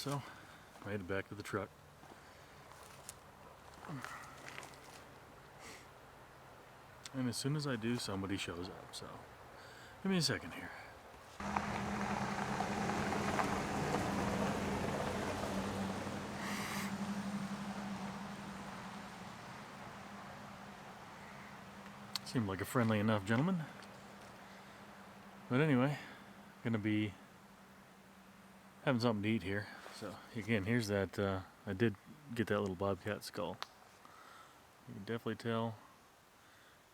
so made it back to the truck. And as soon as I do, somebody shows up, so give me a second here. Seemed like a friendly enough gentleman. But anyway, gonna be having something to eat here. So again, here's that, I did get that little bobcat skull. You can definitely tell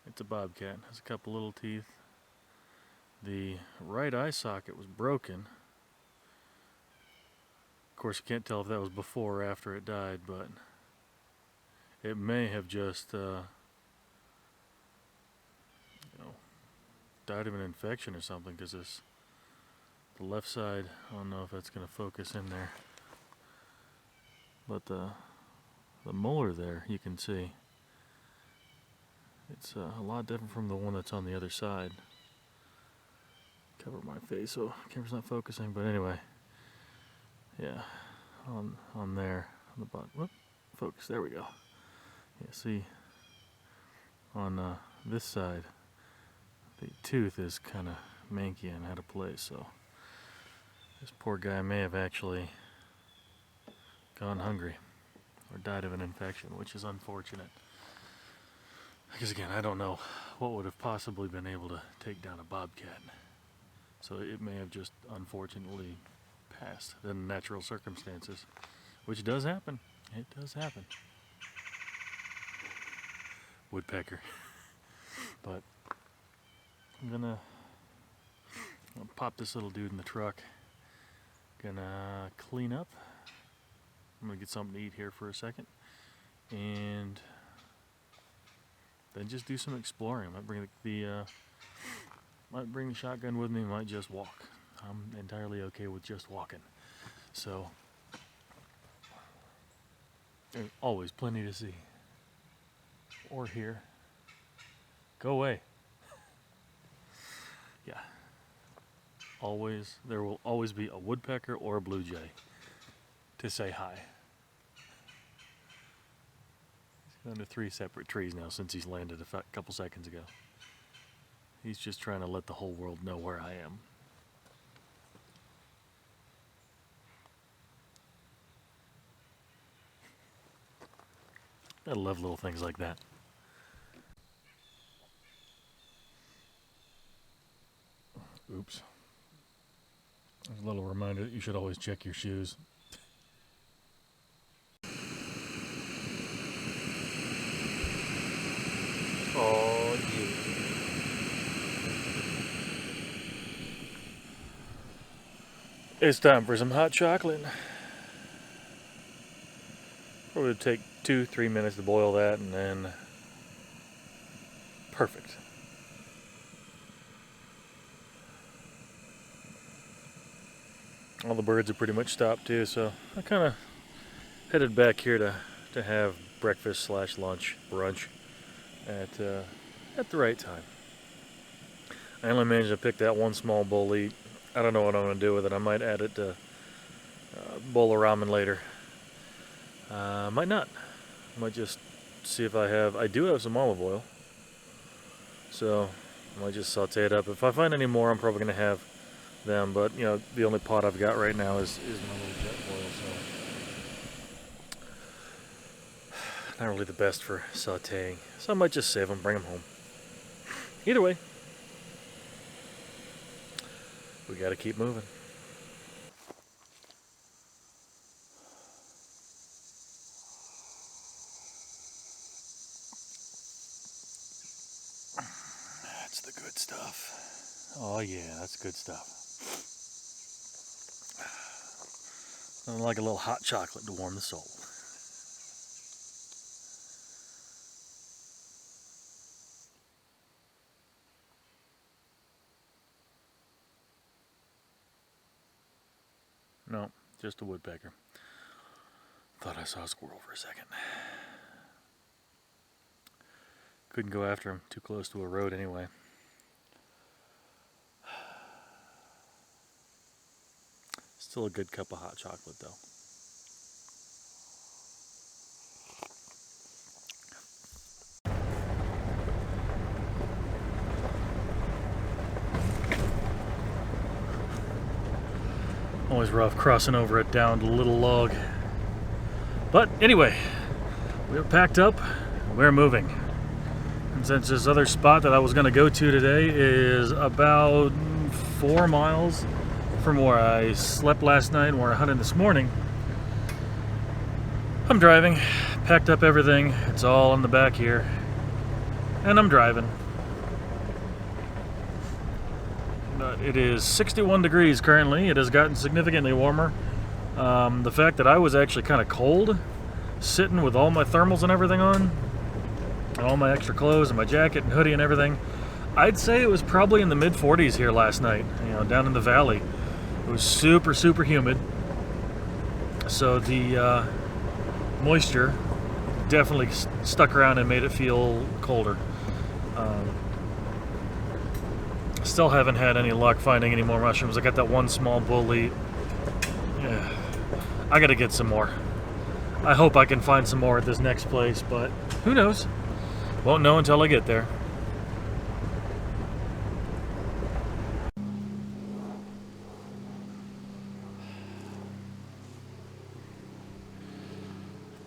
it's a bobcat. It has a couple little teeth. The right eye socket was broken. Of course, you can't tell if that was before or after it died, but it may have just died of an infection or something, because the left side, I don't know if that's going to focus in there, but the molar there, you can see it's a lot different from the one that's on the other side. Cover my face so the camera's not focusing, but anyway, yeah, on there, on the bottom, whoop, focus, there we go. Yeah, see, on this side, the tooth is kind of manky and out of place, so this poor guy may have actually gone hungry or died of an infection, which is unfortunate. Because again, I don't know what would have possibly been able to take down a bobcat. So it may have just unfortunately passed in natural circumstances, which does happen. It does happen. Woodpecker. But I'll pop this little dude in the truck. Gonna clean up. I'm gonna get something to eat here for a second, and then just do some exploring. I might bring the shotgun with me. Might just walk. I'm entirely okay with just walking. So there's always plenty to see or hear. Go away. Yeah. There will always be a woodpecker or a blue jay to say hi. He's under 3 separate trees now since he's landed a couple seconds ago. He's just trying to let the whole world know where I am. I love little things like that. Oops. There's a little reminder that you should always check your shoes. Oh, yeah. It's time for some hot chocolate. Probably take 2-3 minutes to boil that, and then perfect. All the birds are pretty much stopped too, so I kind of headed back here to have breakfast / lunch, brunch at the right time. I only managed to pick that one small bowl eat. I don't know what I'm going to do with it. I might add it to a bowl of ramen later. Might not. I might just see if I do have some olive oil, so I might just saute it up. If I find any more, I'm probably going to have them, but you know, the only pot I've got right now is my little jet boil, so not really the best for sauteing. So I might just save them, bring them home. Either way, we got to keep moving. That's the good stuff. Oh yeah, that's good stuff. Nothing like a little hot chocolate to warm the soul. No, just a woodpecker. Thought I saw a squirrel for a second. Couldn't go after him, too close to a road anyway. Still a good cup of hot chocolate though. Always rough crossing over a downed little log. But anyway, we're packed up, we're moving. And since this other spot that I was going to go to today is about 4 miles from where I slept last night and where I hunted this morning, I'm driving, packed up everything, it's all in the back here, and I'm driving. But it is 61 degrees currently. It has gotten significantly warmer. The fact that I was actually kind of cold, sitting with all my thermals and everything on, and all my extra clothes and my jacket and hoodie and everything, I'd say it was probably in the mid 40s here last night, down in the valley. It was super, super humid. So the moisture definitely stuck around and made it feel colder. Still haven't had any luck finding any more mushrooms. I got that one small bull lead. Yeah, I gotta get some more. I hope I can find some more at this next place, but who knows? Won't know until I get there.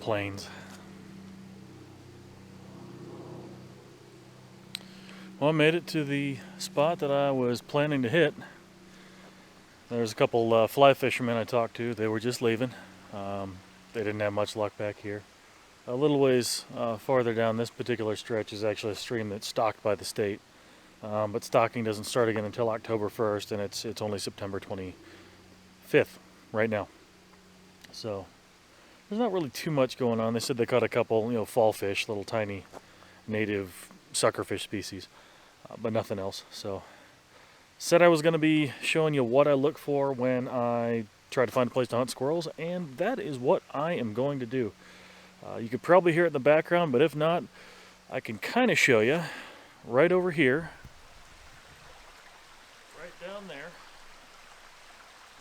Plains. Well, I made it to the spot that I was planning to hit. There's a couple fly fishermen I talked to. They were just leaving. They didn't have much luck back here. A little ways farther down this particular stretch is actually a stream that's stocked by the state. But stocking doesn't start again until October 1st, and it's only September 25th right now. So there's not really too much going on. They said they caught a couple, fall fish, little tiny native suckerfish species, but nothing else. So said I was going to be showing you what I look for when I try to find a place to hunt squirrels, and that is what I am going to do. You could probably hear it in the background, but if not, I can kind of show you right over here. Right down there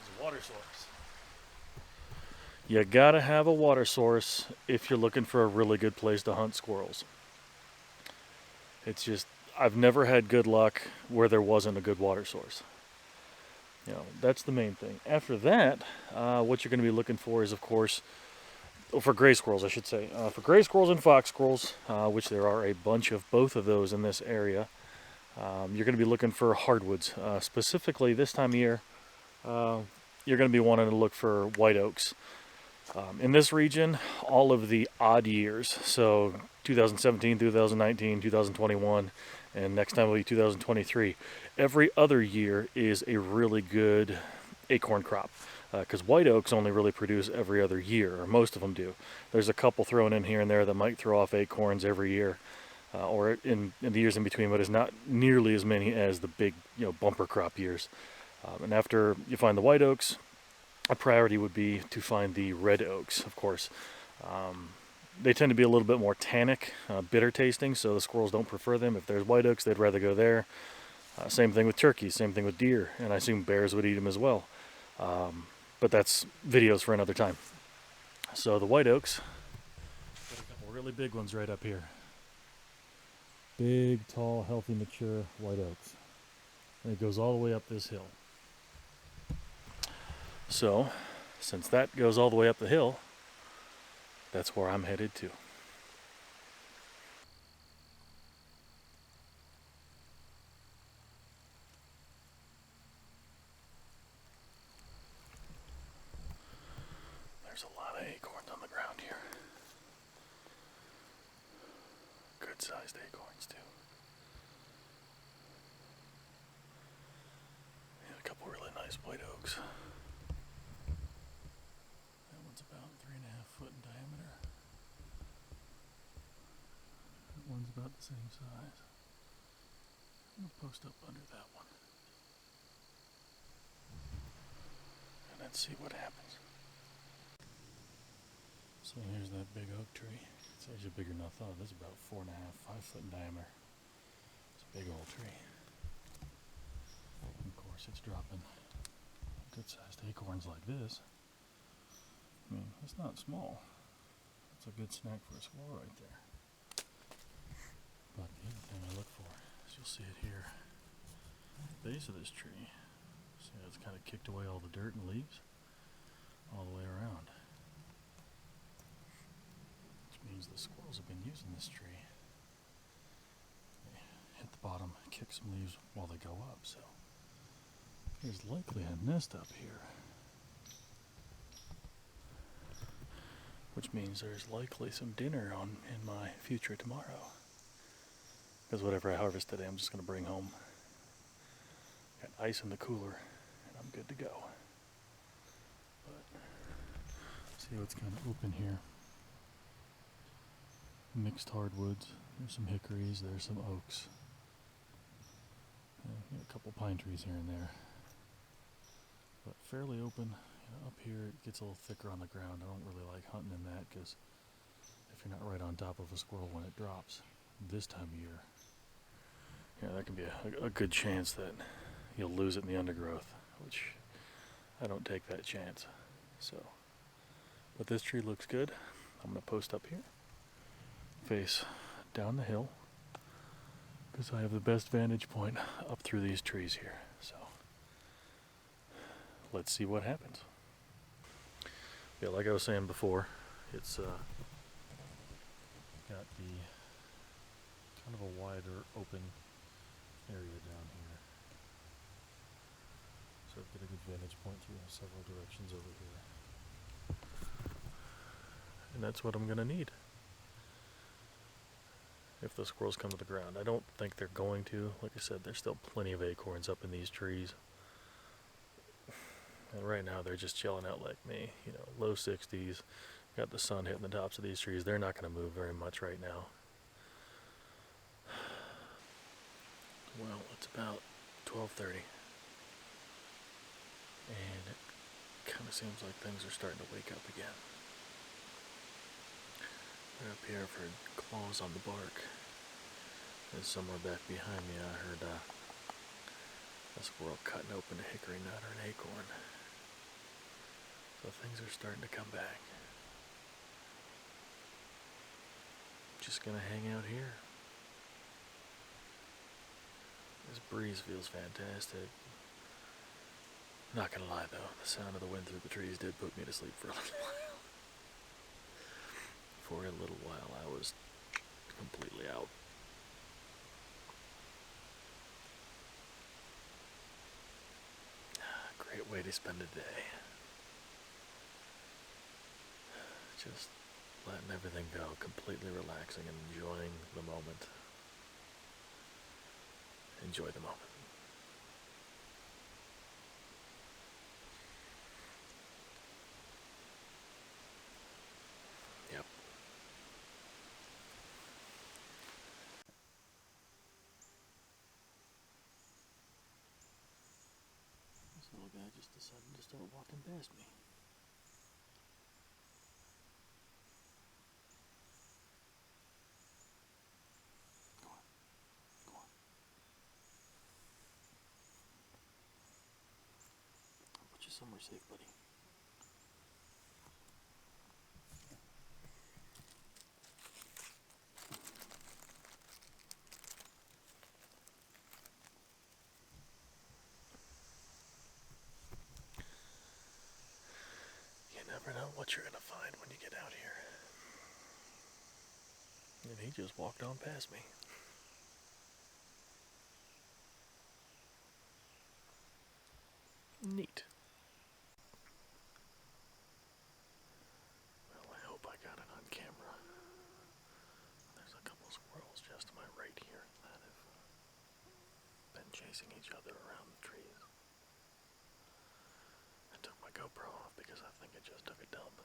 is a water source. You gotta have a water source if you're looking for a really good place to hunt squirrels. It's just, I've never had good luck where there wasn't a good water source. That's the main thing. After that, what you're going to be looking for is, of course, for gray squirrels, I should say. For gray squirrels and fox squirrels, which there are a bunch of both of those in this area, you're going to be looking for hardwoods. Specifically, this time of year, you're going to be wanting to look for white oaks. In this region, all of the odd years, so 2017, 2019, 2021, and next time will be 2023, every other year is a really good acorn crop, because white oaks only really produce every other year, or most of them do. There's a couple thrown in here and there that might throw off acorns every year, or in the years in between, but it's not nearly as many as the big bumper crop years. And after you find the white oaks, a priority would be to find the red oaks, of course. They tend to be a little bit more tannic, bitter tasting, so the squirrels don't prefer them. If there's white oaks, they'd rather go there. Same thing with turkeys, same thing with deer, and I assume bears would eat them as well. But that's videos for another time. So the white oaks, got a couple really big ones right up here. Big, tall, healthy, mature white oaks. And it goes all the way up this hill. So, since that goes all the way up the hill, that's where I'm headed to. There's a lot of acorns on the ground here. Good sized acorns too. And a couple really nice white oaks. That one's about 3.5 foot in diameter. That one's about the same size. I'm gonna post up under that one. And let's see what happens. So here's that big oak tree. It's actually bigger than I thought. This is about 4.5, 5 foot in diameter. It's a big old tree. And of course it's dropping good sized acorns like this. I mean, it's not small. It's a good snack for a squirrel right there. But the other thing I look for is, you'll see it here, at the base of this tree. See how it's kind of kicked away all the dirt and leaves? squirrels have been using this tree. They hit the bottom, kick some leaves while they go up, so there's likely a nest up here. Which means there's likely some dinner in my future tomorrow. Because whatever I harvest today, I'm just going to bring home. Got ice in the cooler, and I'm good to go. But, see what's kind of open here. Mixed hardwoods. There's some hickories, there's some oaks. A couple pine trees here and there. But fairly open. Up here it gets a little thicker on the ground. I don't really like hunting in that because if you're not right on top of a squirrel when it drops this time of year, there can be a good chance that you'll lose it in the undergrowth, which I don't take that chance. So, but this tree looks good. I'm going to post up here, face down the hill, because I have the best vantage point up through these trees here. So, let's see what happens. Yeah, like I was saying before, it's got the kind of a wider open area down here. So I've got a good vantage point through several directions over here. And that's what I'm going to need if the squirrels come to the ground. I don't think they're going to. Like I said, there's still plenty of acorns up in these trees. And right now they're just chilling out like me, low 60s. Got the sun hitting the tops of these trees. They're not going to move very much right now. Well, it's about 12:30. And it kind of seems like things are starting to wake up again. Right up here, I've heard claws on the bark. And somewhere back behind me I heard a squirrel cutting open a hickory nut or an acorn. So things are starting to come back. Just gonna hang out here. This breeze feels fantastic. Not gonna lie though, the sound of the wind through the trees did put me to sleep for a little while. For a little while I was completely out. Great way to spend a day. Just letting everything go, completely relaxing and enjoying the moment. Enjoy the moment. Yep. This little guy just decided to start walking past me. Somewhere safe, buddy. You never know what you're gonna find when you get out here. And he just walked on past me. Neat. Well, I hope I got it on camera. There's a couple squirrels just to my right here that have been chasing each other around the trees. I took my GoPro off because I think it just took a dump.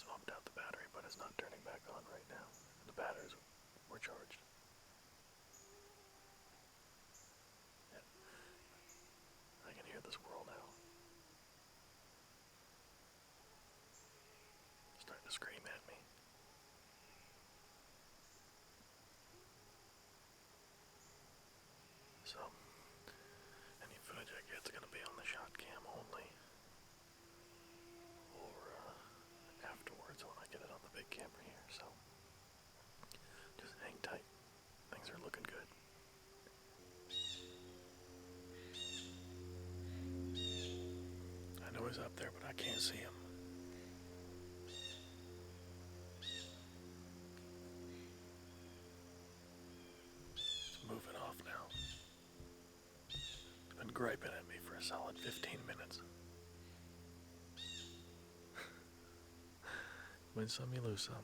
Swapped out the battery, but it's not turning back on right now. The batteries were charged. I can hear the squirrel now. Starting to scream at me. So, any footage I get is going to be on the shot cam only. Or afterwards when I get it on the big camera here. So, just hang tight. Things are looking good. I know he's up there, but I can't see him. win some, you lose some.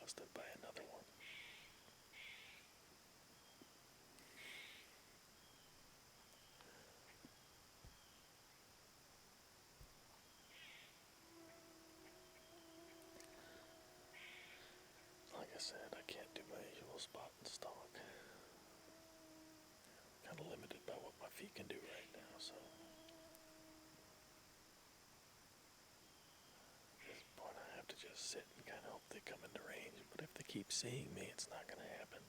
Busted by another one. Like I said, I can't do my usual spot and stalk. Kind of limited by what my feet can do right now, so. At this point, I have to just sit and kind of hope they come into range. But if they keep seeing me, it's not going to happen.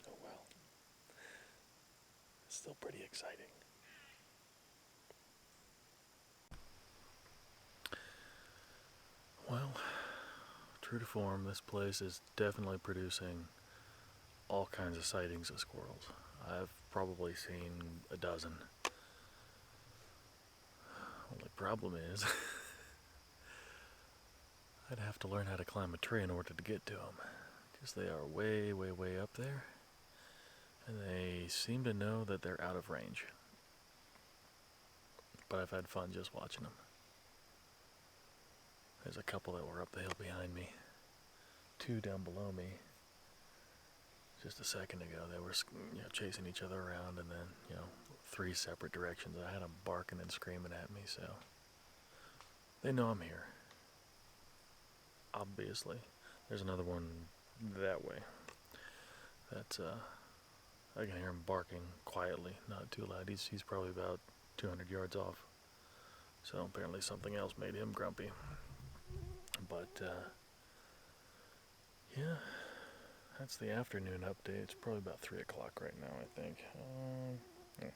Oh well. It's still pretty exciting. Well, true to form, this place is definitely producing all kinds of sightings of squirrels. I've probably seen a dozen. Only problem is, I'd have to learn how to climb a tree in order to get to them, because they are way, way, way up there, and they seem to know that they're out of range. But I've had fun just watching them. There's a couple that were up the hill behind me, two down below me. Just a second ago, they were chasing each other around, and then three separate directions. I had them barking and screaming at me, so they know I'm here. Obviously, there's another one that way. That's I can hear him barking quietly, not too loud. He's probably about 200 yards off. So apparently something else made him grumpy. But yeah, that's the afternoon update. It's probably about 3 o'clock right now, I think. I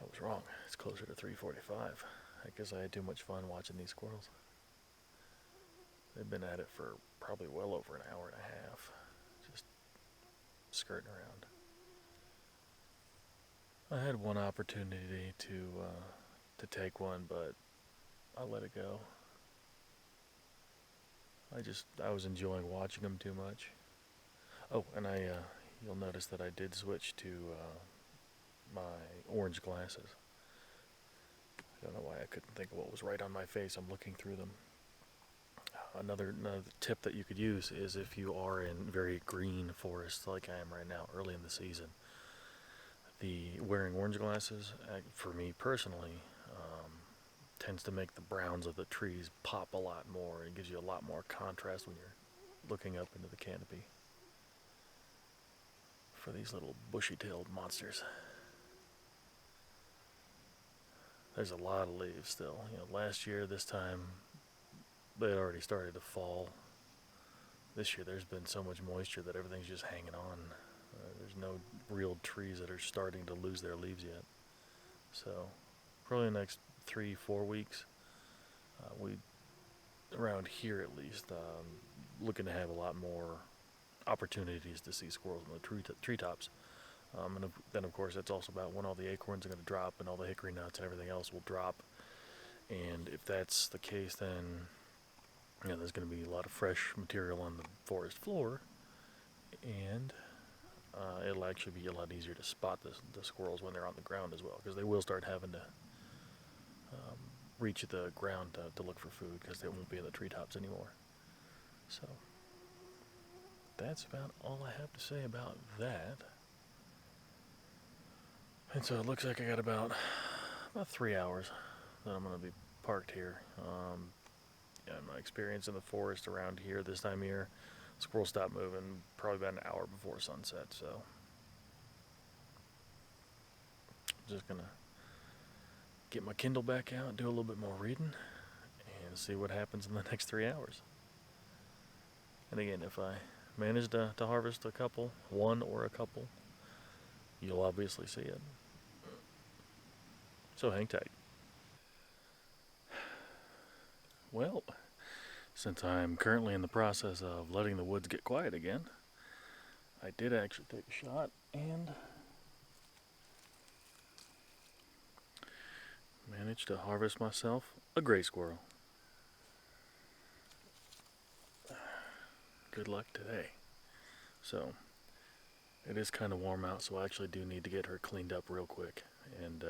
was wrong. It's closer to 3:45. I guess I had too much fun watching these squirrels. They've been at it for probably well over an hour and a half, just skirting around. I had one opportunity to take one, but I let it go. I was enjoying watching them too much. Oh, and you'll notice that I did switch to my orange glasses. I don't know why I couldn't think of what was right on my face. I'm looking through them. Another tip that you could use is if you are in very green forests like I am right now, early in the season. The wearing orange glasses, for me personally, tends to make the browns of the trees pop a lot more. It gives you a lot more contrast when you're looking up into the canopy for these little bushy-tailed monsters. There's a lot of leaves still. Last year, this time, they had already started to fall. This year, there's been so much moisture that everything's just hanging on. There's no real trees that are starting to lose their leaves yet. So, probably the next 3-4 weeks, we, around here at least, looking to have a lot more opportunities to see squirrels in the treetops. And then, of course, that's also about when all the acorns are going to drop and all the hickory nuts and everything else will drop. And if that's the case, then there's going to be a lot of fresh material on the forest floor, and it'll actually be a lot easier to spot the squirrels when they're on the ground as well, because they will start having to reach the ground to look for food, because they won't be in the treetops anymore. So that's about all I have to say about that. And so it looks like I got about 3 hours that I'm going to be parked here. My experience in the forest around here this time of year, squirrels stop moving probably about an hour before sunset. So I'm just going to get my Kindle back out, do a little bit more reading, and see what happens in the next 3 hours. And again, if I manage to harvest one or a couple, you'll obviously see it. So hang tight. Well, since I'm currently in the process of letting the woods get quiet again, I did actually take a shot and managed to harvest myself a gray squirrel. Good luck today. So, it is kind of warm out, so I actually do need to get her cleaned up real quick. And,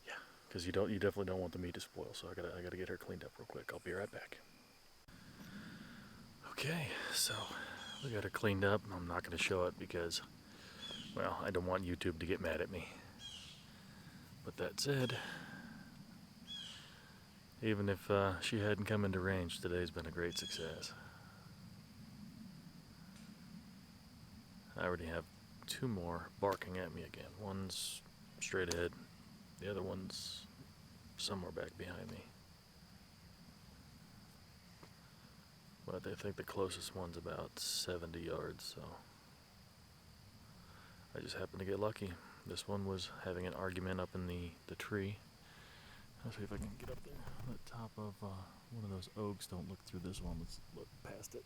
yeah, because you definitely don't want the meat to spoil, so I gotta get her cleaned up real quick. I'll be right back. Okay, so we got her cleaned up. I'm not gonna show it because, well, I don't want YouTube to get mad at me. But that said, even if she hadn't come into range, today's been a great success. I already have two more barking at me again. One's straight ahead, the other one's somewhere back behind me. But I think the closest one's about 70 yards, so I just happened to get lucky. This one was having an argument up in the tree. Let's see if I can get up there. On the top of one of those oaks. Don't look through this one. Let's look past it.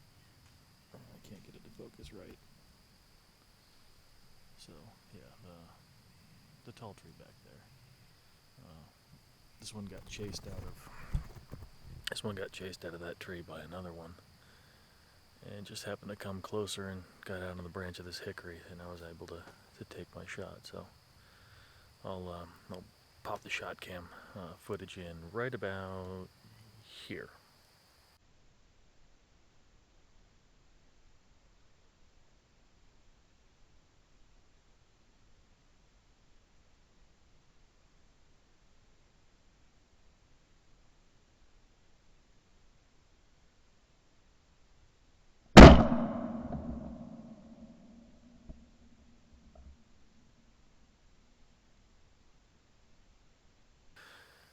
I can't get it to focus right. So, yeah, the tall tree back there. This one got chased out of that tree by another one. And just happened to come closer and got out on the branch of this hickory, and I was able to take my shot. So I'll pop the shot cam footage in right about here.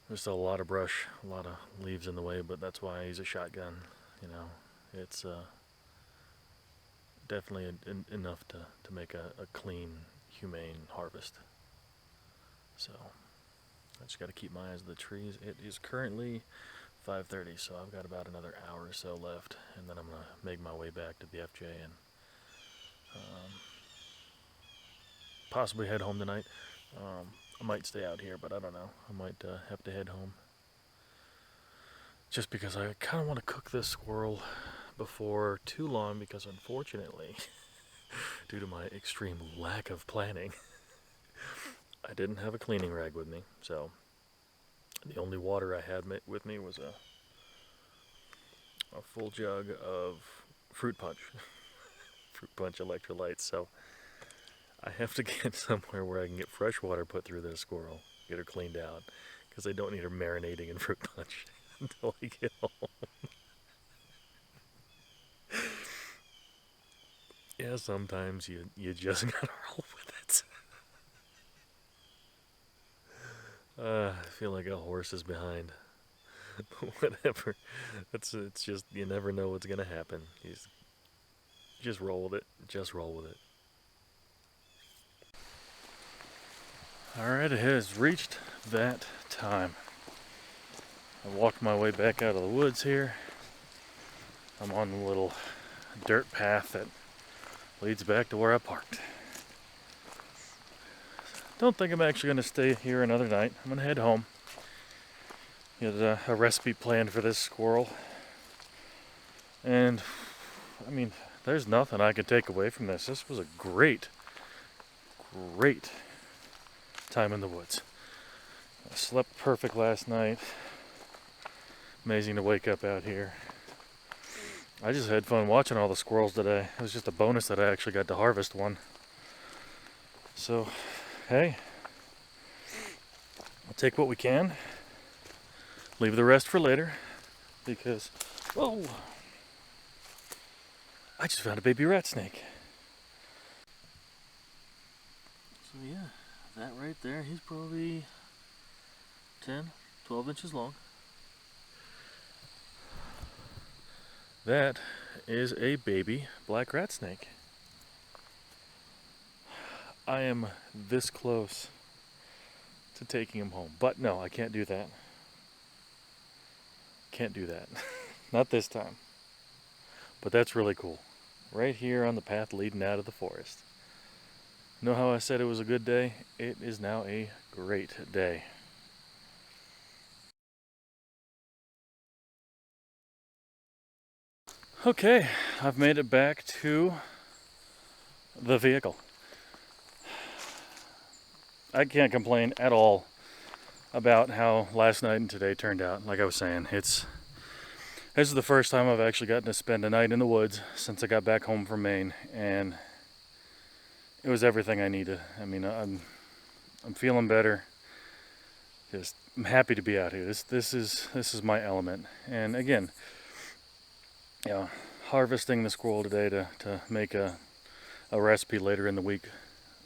There's still a lot of brush, a lot of leaves in the way, but that's why I use a shotgun. You know, it's definitely enough to make a clean, humane harvest. So I just got to keep my eyes on the trees. It is currently 5:30, so I've got about another hour or so left, and then I'm gonna make my way back to the FJ and possibly head home tonight. I might stay out here, but I don't know. I might have to head home. Just because I kind of want to cook this squirrel before too long, because unfortunately, due to my extreme lack of planning, I didn't have a cleaning rag with me. So the only water I had with me was a full jug of fruit punch. Fruit punch electrolytes. So I have to get somewhere where I can get fresh water put through this squirrel, get her cleaned out, because I don't need her marinating in fruit punch until I get home. Yeah, sometimes you just gotta roll with it. I feel like a horse is behind. Whatever. It's just, you never know what's gonna happen. You just roll with it. Just roll with it. Alright, it has reached that time. I walked my way back out of the woods here. I'm on the little dirt path that leads back to where I parked. Don't think I'm actually going to stay here another night. I'm going to head home. Get a recipe planned for this squirrel. And, I mean, there's nothing I could take away from this. This was a great time in the woods. I slept perfect last night. Amazing to wake up out here. I just had fun watching all the squirrels today. It was just a bonus that I actually got to harvest one. So, hey, I'll take what we can. Leave the rest for later. Because, whoa, I just found a baby rat snake. So yeah, that right there, he's probably 10, 12 inches long. That is a baby black rat snake. I am this close to taking him home. But no, I can't do that. Can't do that. Not this time. But that's really cool. Right here on the path leading out of the forest. Know how I said it was a good day? It is now a great day. Okay, I've made it back to the vehicle. I can't complain at all about how last night and today turned out. Like I was saying, this is the first time I've actually gotten to spend a night in the woods since I got back home from Maine, and it was everything I needed. I mean, I'm feeling better. I'm happy to be out here. This is my element. And again, you know, harvesting the squirrel today to make a recipe later in the week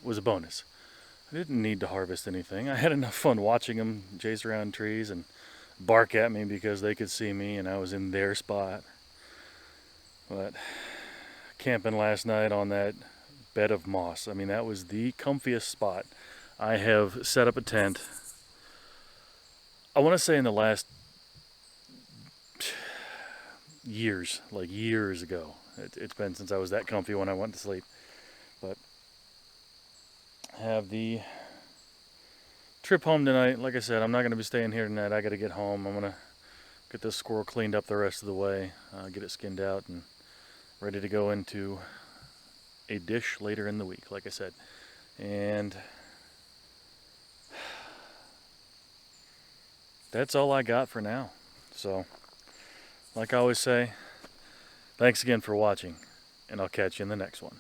was a bonus. I didn't need to harvest anything. I had enough fun watching them chase around trees and bark at me because they could see me and I was in their spot. But camping last night on that bed of moss, I mean, that was the comfiest spot. I have set up a tent, I want to say in the last years, like years ago. It's been since I was that comfy when I went to sleep. But have the trip home tonight. Like I said, I'm not going to be staying here tonight. I got to get home. I'm going to get this squirrel cleaned up the rest of the way, get it skinned out and ready to go into a dish later in the week, like I said. And that's all I got for now. So, like I always say, thanks again for watching, and I'll catch you in the next one.